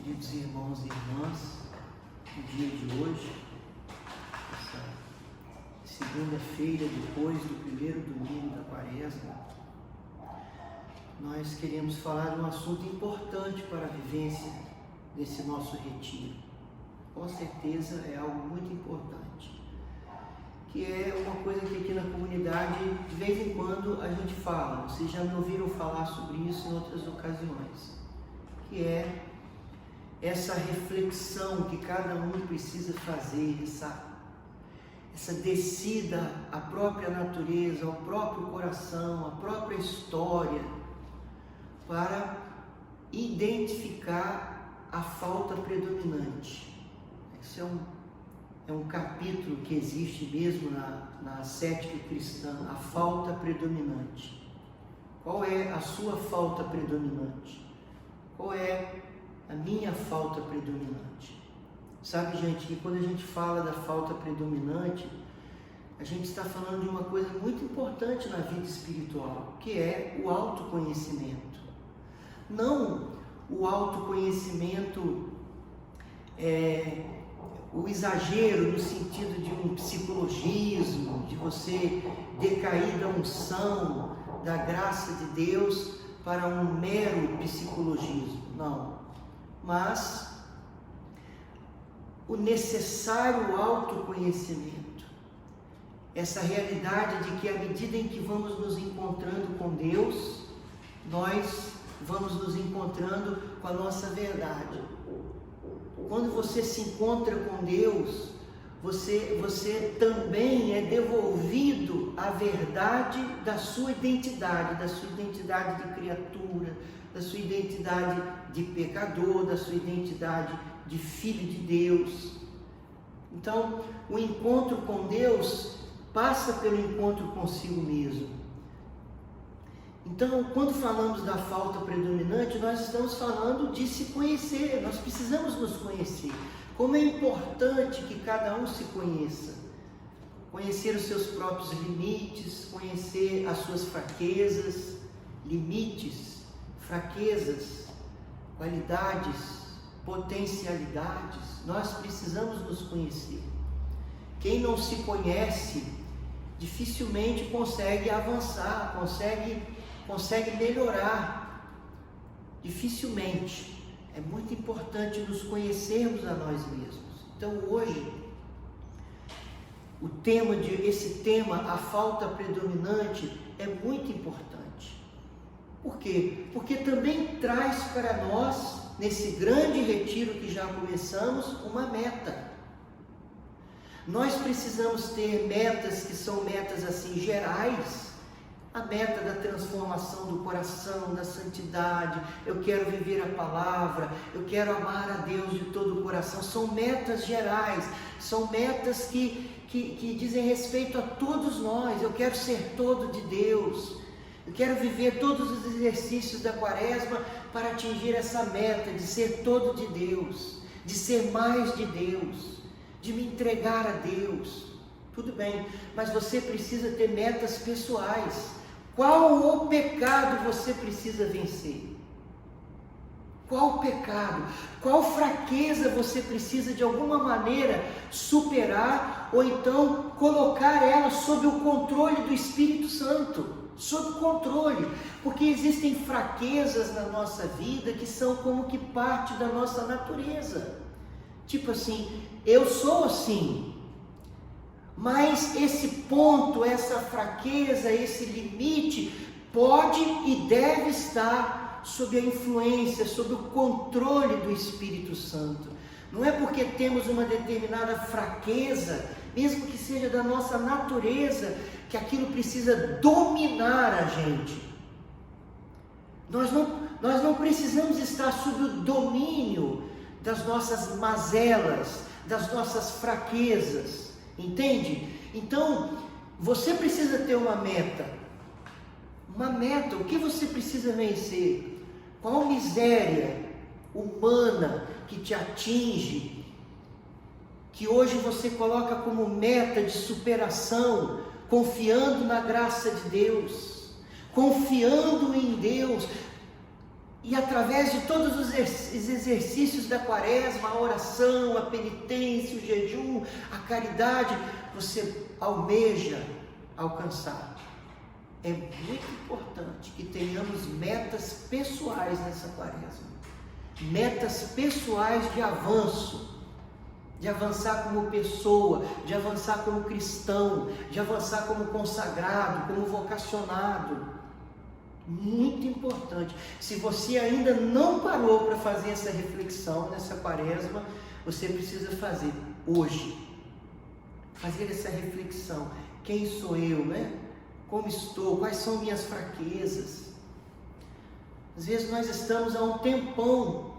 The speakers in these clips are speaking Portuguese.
queridos irmãos e irmãs, no dia de hoje, essa segunda-feira depois do primeiro domingo da Quaresma, nós queremos falar de um assunto importante para a vivência desse nosso retiro. Com certeza é algo muito importante, que é uma coisa que aqui na comunidade, de vez em quando, a gente fala. Vocês já me ouviram falar sobre isso em outras ocasiões, que é essa reflexão que cada um precisa fazer, essa descida à própria natureza, ao próprio coração, à própria história, para identificar a falta predominante. Esse é um capítulo que existe mesmo na cética cristã, a falta predominante. Qual é a sua falta predominante? Qual é a minha falta predominante? Sabe, gente, que quando a gente fala da falta predominante, a gente está falando de uma coisa muito importante na vida espiritual, que é o autoconhecimento. Não o autoconhecimento, o exagero no sentido de um psicologismo, de você decair da unção, da graça de Deus para um mero psicologismo. Não. Mas o necessário autoconhecimento, essa realidade de que à medida em que vamos nos encontrando com Deus, nós vamos nos encontrando com a nossa verdade. Quando você se encontra com Deus, você também é devolvido à verdade da sua identidade de criatura, da sua identidade de pecador, da sua identidade de filho de Deus. Então, o encontro com Deus passa pelo encontro consigo mesmo. Então, quando falamos da falta predominante, nós estamos falando de se conhecer. Nós precisamos nos conhecer. Como é importante que cada um se conheça. Conhecer os seus próprios limites, conhecer as suas fraquezas, limites, fraquezas, qualidades, potencialidades. Nós precisamos nos conhecer. Quem não se conhece dificilmente consegue avançar, consegue melhorar. Dificilmente. É muito importante nos conhecermos a nós mesmos. Então hoje, esse tema, a falta predominante, é muito importante. Por quê? Porque também traz para nós, nesse grande retiro que já começamos, uma meta. Nós precisamos ter metas que são metas assim gerais. A meta da transformação do coração, da santidade. Eu quero viver a palavra, eu quero amar a Deus de todo o coração. São metas gerais, são metas que dizem respeito a todos nós. Eu quero ser todo de Deus. Eu quero viver todos os exercícios da Quaresma para atingir essa meta de ser todo de Deus, de ser mais de Deus, de me entregar a Deus. Tudo bem, mas você precisa ter metas pessoais. Qual o pecado você precisa vencer? Qual pecado? Qual fraqueza você precisa de alguma maneira superar ou então colocar ela sob o controle do Espírito Santo? Sob controle, porque existem fraquezas na nossa vida que são como que parte da nossa natureza. Tipo assim, eu sou assim. Mas esse ponto, essa fraqueza, esse limite pode e deve estar sob a influência, sob o controle do Espírito Santo. Não é porque temos uma determinada fraqueza, mesmo que seja da nossa natureza, que aquilo precisa dominar a gente. Nós não precisamos estar sob o domínio das nossas mazelas, das nossas fraquezas. Entende? Então, você precisa ter uma meta. Uma meta, o que você precisa vencer? Qual miséria humana que te atinge, que hoje você coloca como meta de superação, confiando na graça de Deus, confiando em Deus, E através de todos os exercícios da quaresma, a oração, a penitência, o jejum, a caridade, você almeja alcançar. É muito importante que tenhamos metas pessoais nessa quaresma. Metas pessoais de avanço. De avançar como pessoa, de avançar como cristão, de avançar como consagrado, como vocacionado. Muito importante. Se você ainda não parou para fazer essa reflexão nessa quaresma, você precisa fazer hoje. Fazer essa reflexão. Quem sou eu, né? Como estou? Quais são minhas fraquezas? Às vezes nós estamos há um tempão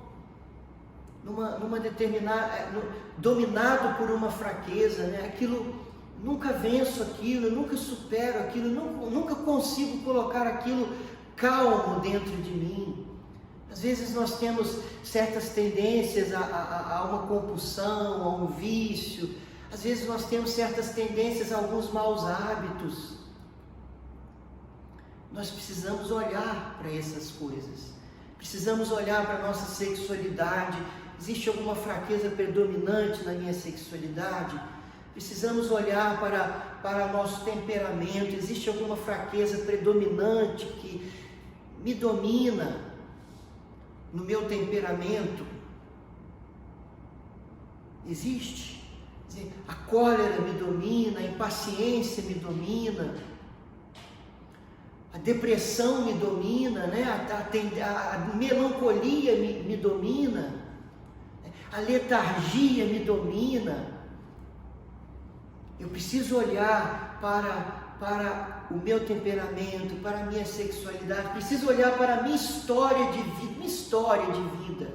numa determinada, dominado por uma fraqueza, né? Aquilo, nunca venço aquilo, nunca supero aquilo, nunca consigo colocar aquilo calmo dentro de mim. Às vezes nós temos certas tendências a uma compulsão, a um vício. Às vezes nós temos certas tendências a alguns maus hábitos. Nós precisamos olhar para essas coisas. Precisamos olhar para a nossa sexualidade. Existe alguma fraqueza predominante na minha sexualidade? Precisamos olhar para o nosso temperamento. Existe alguma fraqueza predominante que me domina no meu temperamento? Existe? A cólera me domina, a impaciência me domina, a depressão me domina, né? A melancolia me domina, a letargia me domina. Eu preciso olhar para o meu temperamento, para a minha sexualidade, preciso olhar para a minha história de vida,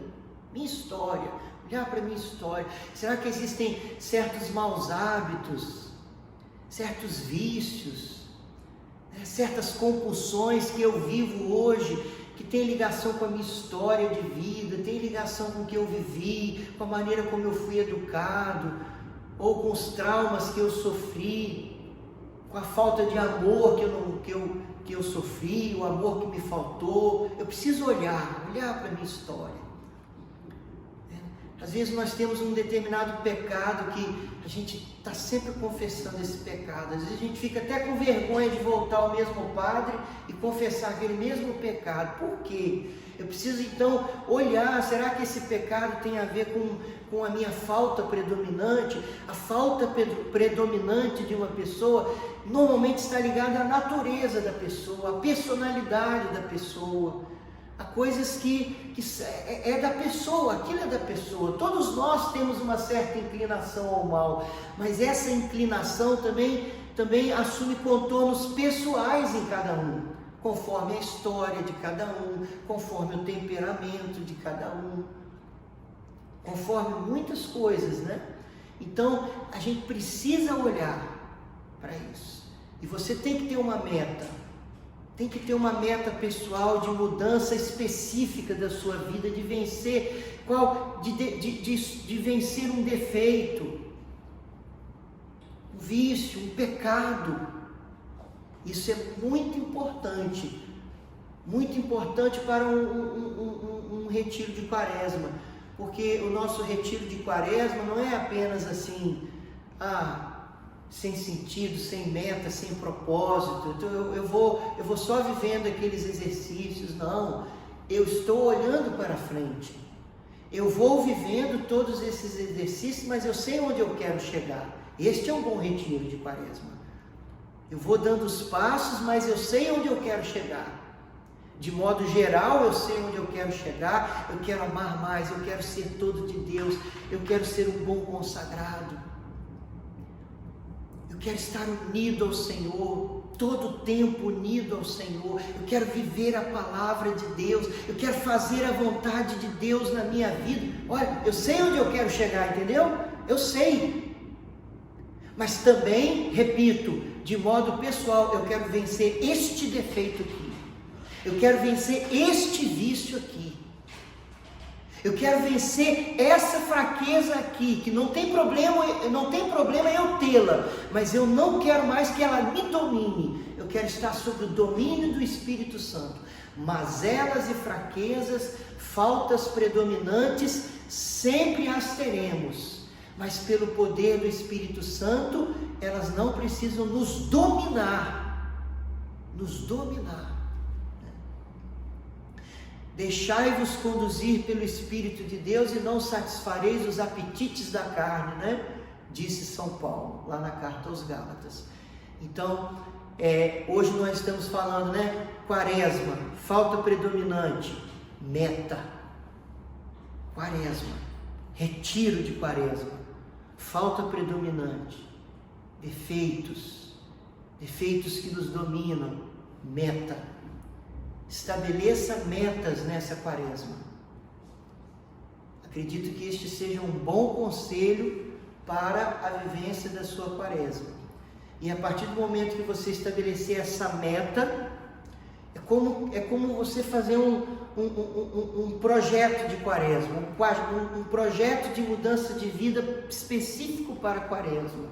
minha história, olhar para a minha história. Será que existem certos maus hábitos, certos vícios, né, certas compulsões que eu vivo hoje, que tem ligação com a minha história de vida, tem ligação com o que eu vivi, com a maneira como eu fui educado, ou com os traumas que eu sofri, com a falta de amor que eu sofri, o amor que me faltou. Eu preciso olhar para a minha história. Às vezes nós temos um determinado pecado que a gente está sempre confessando esse pecado. Às vezes a gente fica até com vergonha de voltar ao mesmo padre e confessar aquele mesmo pecado. Por quê? Eu preciso então olhar, será que esse pecado tem a ver com a minha falta predominante? A falta predominante de uma pessoa normalmente está ligada à natureza da pessoa, à personalidade da pessoa, a coisas que é da pessoa, aquilo é da pessoa. Todos nós temos uma certa inclinação ao mal, mas essa inclinação também assume contornos pessoais em cada um, conforme a história de cada um, conforme o temperamento de cada um, conforme muitas coisas, né? Então, a gente precisa olhar para isso. E você tem que ter uma meta. Tem que ter uma meta pessoal de mudança específica da sua vida, de vencer de vencer um defeito, um vício, um pecado. Isso é muito importante para um retiro de quaresma, porque o nosso retiro de quaresma não é apenas assim, sem sentido, sem meta, sem propósito. Então eu vou só vivendo aqueles exercícios. Não, eu estou olhando para frente. Eu vou vivendo todos esses exercícios, mas eu sei onde eu quero chegar. Este é um bom retiro de quaresma. Eu vou dando os passos, mas eu sei onde eu quero chegar. De modo geral, eu sei onde eu quero chegar. Eu quero amar mais, eu quero ser todo de Deus, eu quero ser um bom consagrado. Eu quero estar unido ao Senhor, todo o tempo unido ao Senhor. Eu quero viver a palavra de Deus, eu quero fazer a vontade de Deus na minha vida. Olha, eu sei onde eu quero chegar, entendeu? Eu sei. Mas também, repito, de modo pessoal, eu quero vencer este defeito aqui. Eu quero vencer este vício aqui. Eu quero vencer essa fraqueza aqui, que não tem problema eu tê-la, mas eu não quero mais que ela me domine. Eu quero estar sob o domínio do Espírito Santo. mazelas e fraquezas, faltas predominantes, sempre as teremos, mas pelo poder do Espírito Santo, elas não precisam nos dominar, Deixai-vos conduzir pelo Espírito de Deus e não satisfareis os apetites da carne, né? Disse São Paulo, lá na carta aos Gálatas. Então, hoje nós estamos falando, né? Quaresma, falta predominante, meta. Quaresma, retiro de Quaresma, falta predominante, defeitos que nos dominam, meta. Estabeleça metas nessa Quaresma. Acredito que este seja um bom conselho para a vivência da sua Quaresma. E a partir do momento que você estabelecer essa meta, é como você fazer um projeto de Quaresma, um projeto de mudança de vida específico para a Quaresma.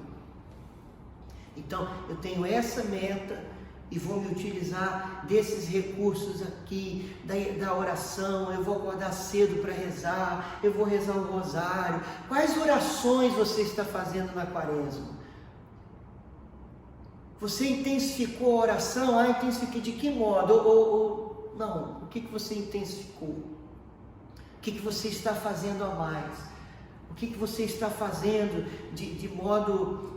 Então, eu tenho essa meta e vou me utilizar desses recursos aqui, da oração. Eu vou acordar cedo para rezar, eu vou rezar o rosário. Quais orações você está fazendo na Quaresma? Você intensificou a oração? Intensifiquei de que modo? Não, o que você intensificou? O que você está fazendo a mais? O que você está fazendo de modo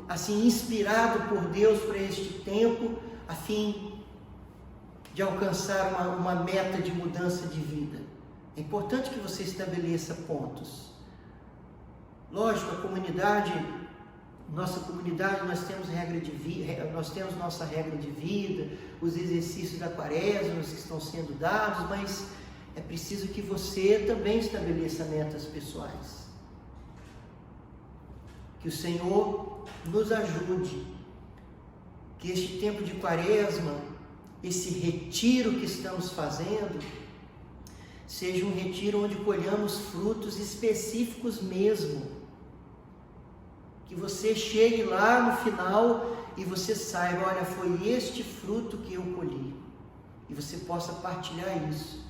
assim, inspirado por Deus para este tempo, a fim de alcançar uma meta de mudança de vida? É importante que você estabeleça pontos. Lógico, nossa comunidade, nós temos regra de vida, nós temos nossa regra de vida, os exercícios da Quaresma que estão sendo dados, mas é preciso que você também estabeleça metas pessoais. Que o Senhor nos ajude, que este tempo de Quaresma, esse retiro que estamos fazendo, seja um retiro onde colhamos frutos específicos mesmo. Que você chegue lá no final e você saiba, olha, foi este fruto que eu colhi. E você possa partilhar isso.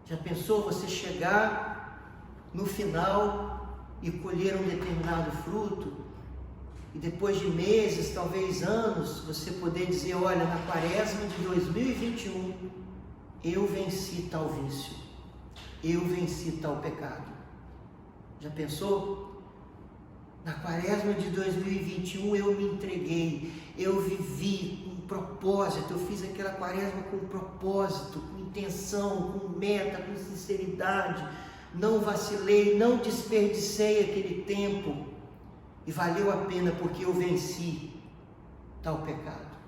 Já pensou você chegar no final e colher um determinado fruto? E depois de meses, talvez anos, você poder dizer, olha, na Quaresma de 2021, eu venci tal vício. Eu venci tal pecado. Já pensou? Na Quaresma de 2021 eu me entreguei, eu vivi com propósito, eu fiz aquela Quaresma com propósito, com intenção, com meta, com sinceridade, não vacilei, não desperdicei aquele tempo e valeu a pena porque eu venci tal pecado.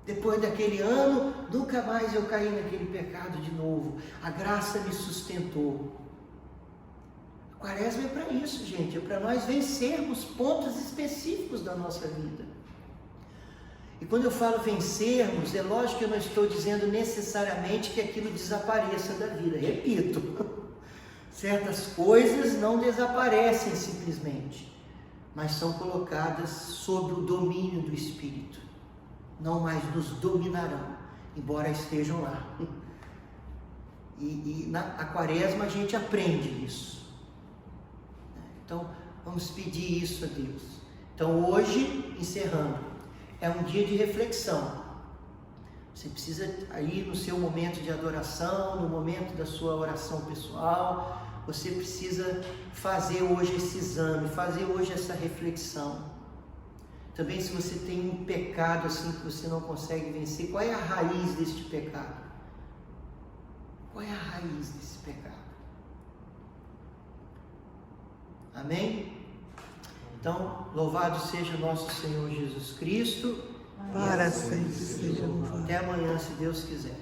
Depois daquele ano, nunca mais eu caí naquele pecado de novo, a graça me sustentou. Quaresma é para isso, gente, é para nós vencermos pontos específicos da nossa vida. E quando eu falo vencermos, é lógico que eu não estou dizendo necessariamente que aquilo desapareça da vida. Repito, certas coisas não desaparecem simplesmente, mas são colocadas sob o domínio do Espírito. Não mais nos dominarão, embora estejam lá. E na Quaresma a gente aprende isso. Então, vamos pedir isso a Deus. Então, hoje, encerrando, é um dia de reflexão. Você precisa, aí no seu momento de adoração, no momento da sua oração pessoal, você precisa fazer hoje esse exame, fazer hoje essa reflexão. Também, se você tem um pecado assim que você não consegue vencer, qual é a raiz deste pecado? Qual é a raiz desse pecado? Amém? Então, louvado seja o nosso Senhor Jesus Cristo. Para sempre seja louvado. Até amanhã, se Deus quiser.